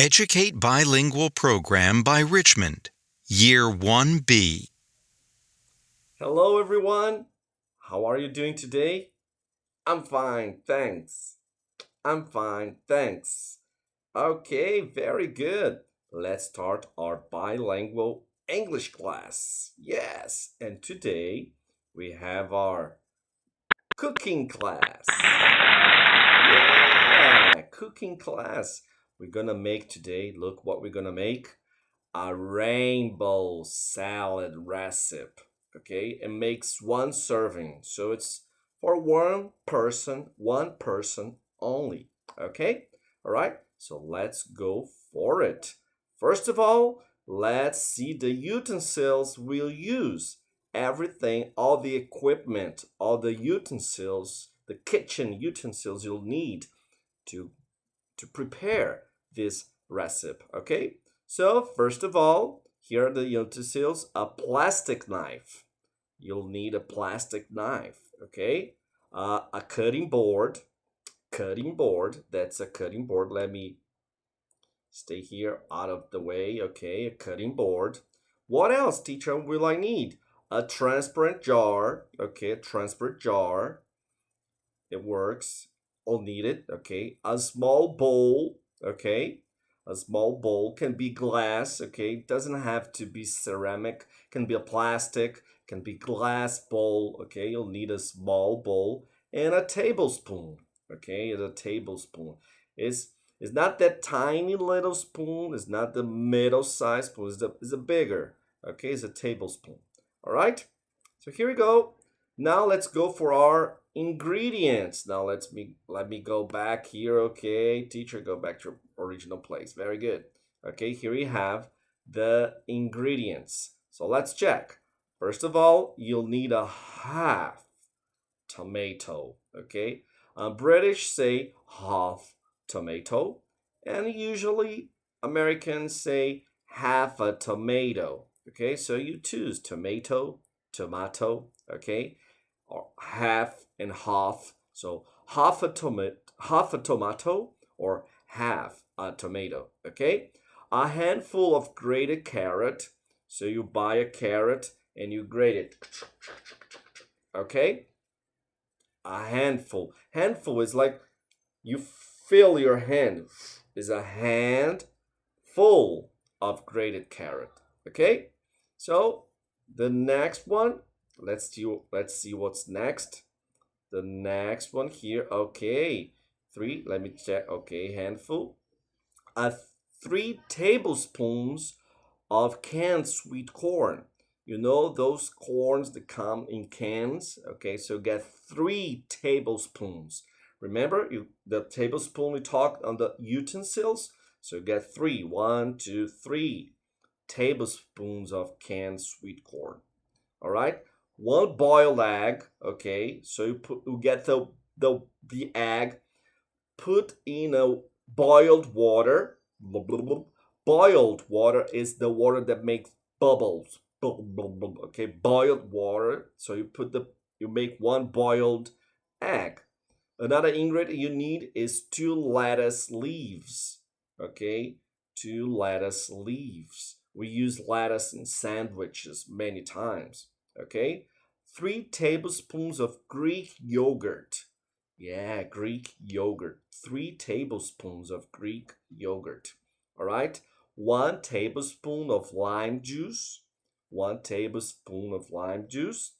Educate Bilingual Program by Richmond, Year 1B. Hello, everyone. How are you doing today? I'm fine, thanks. I'm fine, thanks. Okay, very good. Let's start our bilingual English class. Yes, and today we have our cooking class. Yeah, cooking class. We're gonna make today, look what we're gonna make, a rainbow salad recipe. Okay, it makes one serving, so it's for one person only. Okay, all right, so let's go for it. First of all, let's see the utensils we'll use. Everything, all the equipment, all the utensils, the kitchen utensils you'll need to prepare this recipe. Okay, so first of all, here are the utensils: a plastic knife. You'll need a plastic knife. Okay, a cutting board. That's a cutting board. Let me stay here out of the way. Okay, a cutting board. What else, teacher, will I need? A transparent jar. Okay, a transparent jar. It works. All needed. Okay, a small bowl. Okay, a small bowl can be glass. Okay, it doesn't have to be ceramic. Can be a plastic. Can be glass bowl. Okay, you'll need a small bowl and a tablespoon. Okay, it's a tablespoon. It's not that tiny little spoon. It's not the middle size spoon. It's a bigger. Okay, it's a tablespoon. All right. So here we go. Now let's go for our ingredients. Now let me go back here. Okay, teacher, go back to original place. Very good. Okay, here we have the ingredients. So let's check. First of all, you'll need a half tomato. Okay, British say half tomato, and usually Americans say half a tomato. Okay, so you choose tomato. Okay, or half and half. So half a tomato, or half a tomato. Okay, a handful of grated carrot. So you buy a carrot and you grate it. Okay, a handful. Handful is like you fill your hand. Is a hand full of grated carrot. Okay, so the next one. Let's see what's next. The next one here. Okay, three. Let me check. Okay, handful. 3 tablespoons of canned sweet corn. You know those corns that come in cans. Okay, so get 3 tablespoons. Remember, the tablespoon we talked on the utensils. So get three. 1, 2, 3 tablespoons of canned sweet corn. All right, 1 boiled egg. Okay, so you get the egg, put in a boiled water. Boiled water is the water that makes bubbles. Okay, boiled water. So you make 1 boiled egg. Another ingredient you need is 2 lettuce leaves. Okay, 2 lettuce leaves. We use lettuce in sandwiches many times. Okay, 3 tablespoons of Greek yogurt. Yeah, Greek yogurt. 3 tablespoons of Greek yogurt. All right, 1 tablespoon of lime juice. 1 tablespoon of lime juice.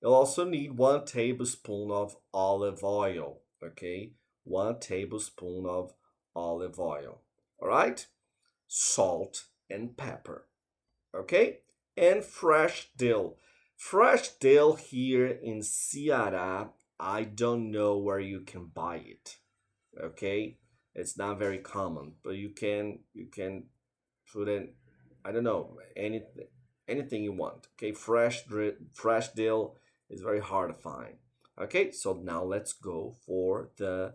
You'll also need 1 tablespoon of olive oil. Okay, 1 tablespoon of olive oil. All right, salt and pepper. Okay, and fresh dill. Fresh dill here in Ceará, I don't know where you can buy it. Okay, it's not very common, but you can put in, I don't know, anything you want. Okay, fresh dill is very hard to find. Okay, so now let's go for the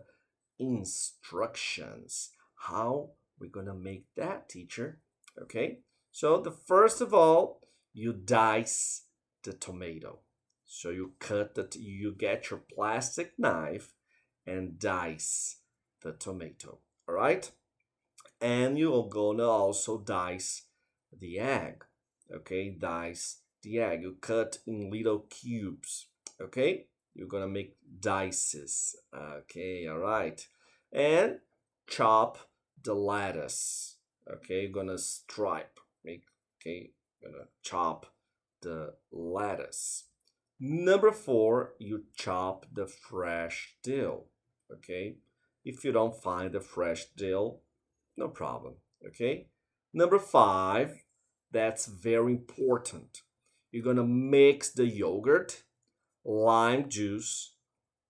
instructions. How we're gonna make that, teacher? Okay, so the first of all, you dice the tomato. So you get your plastic knife and dice the tomato. All right, And you're gonna also dice the egg. Okay, dice the egg. You cut in little cubes. Okay, you're gonna make dices. Okay, all right. And chop the lettuce. Okay, you're gonna stripe. Okay, gonna chop the lettuce. Number four, you chop the fresh dill. Okay, if you don't find the fresh dill, no problem. Okay, number five, that's very important. You're gonna mix the yogurt, lime juice,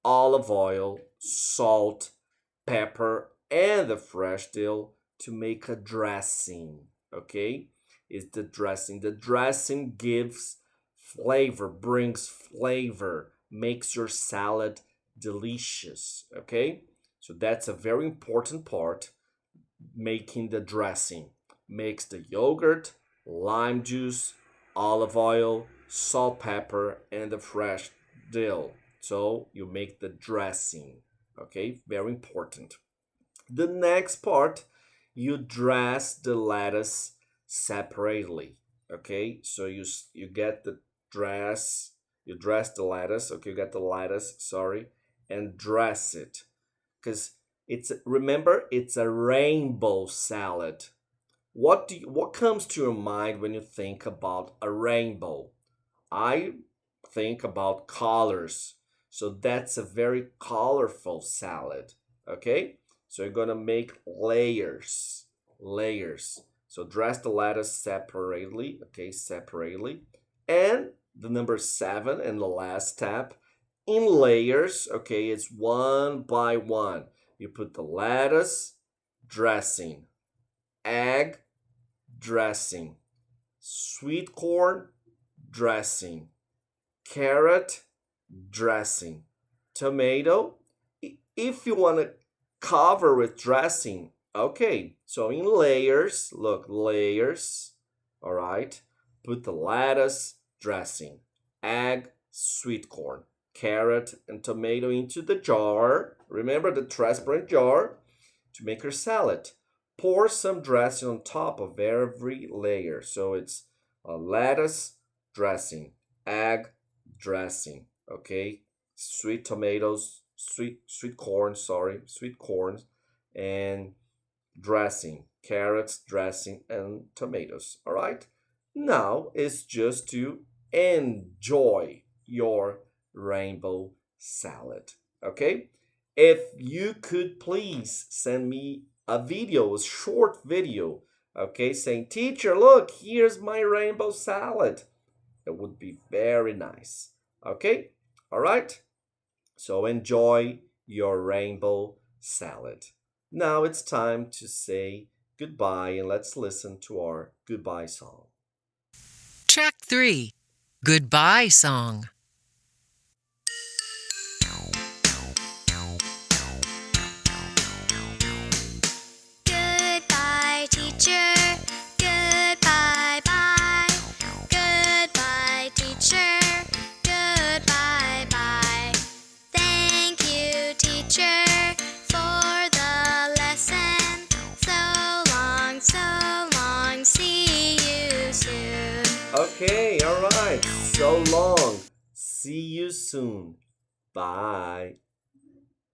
olive oil, salt, pepper, and the fresh dill to make a dressing. Okay, is the dressing. The dressing gives flavor, brings flavor, makes your salad delicious. Okay, so that's a very important part, making the dressing. Mix the yogurt, lime juice, olive oil, salt, pepper, and the fresh dill. So you make the dressing. Okay, very important. The next part, you dress the lettuce separately. Okay, so you get the dress, you dress the lettuce. Okay, you get the lettuce, sorry, and dress it, because it's, remember, it's a rainbow salad. What comes to your mind when you think about a rainbow? I think about colors. So that's a very colorful salad. Okay? So you're gonna make layers. Layers. So dress the lettuce separately. Okay, separately. And the number seven and the last step, in layers. Okay, it's one by one. You put the lettuce, dressing, egg, dressing, sweet corn, dressing, carrot, dressing, tomato. If you want to cover with dressing, okay, so in layers, look, layers, all right, put the lettuce, dressing, egg, sweet corn, carrot, and tomato into the jar. Remember the transparent jar to make your salad. Pour some dressing on top of every layer. So it's lettuce, dressing, egg, dressing, okay? Sweet tomatoes, sweet corn, sorry, sweet corn, and dressing, carrots, dressing, and tomatoes. All right. Now it's just to enjoy your rainbow salad. Okay. If you could please send me a video, a short video, okay, saying, "Teacher, look, here's my rainbow salad." It would be very nice. Okay. All right. So enjoy your rainbow salad. Now it's time to say goodbye, and let's listen to our goodbye song. Track 3. Goodbye Song. Goodbye, teacher. Goodbye, bye. Goodbye, teacher. Goodbye, bye. Thank you, teacher, for the lesson. So long, see you soon. Okay, all right. So long. See you soon. Bye.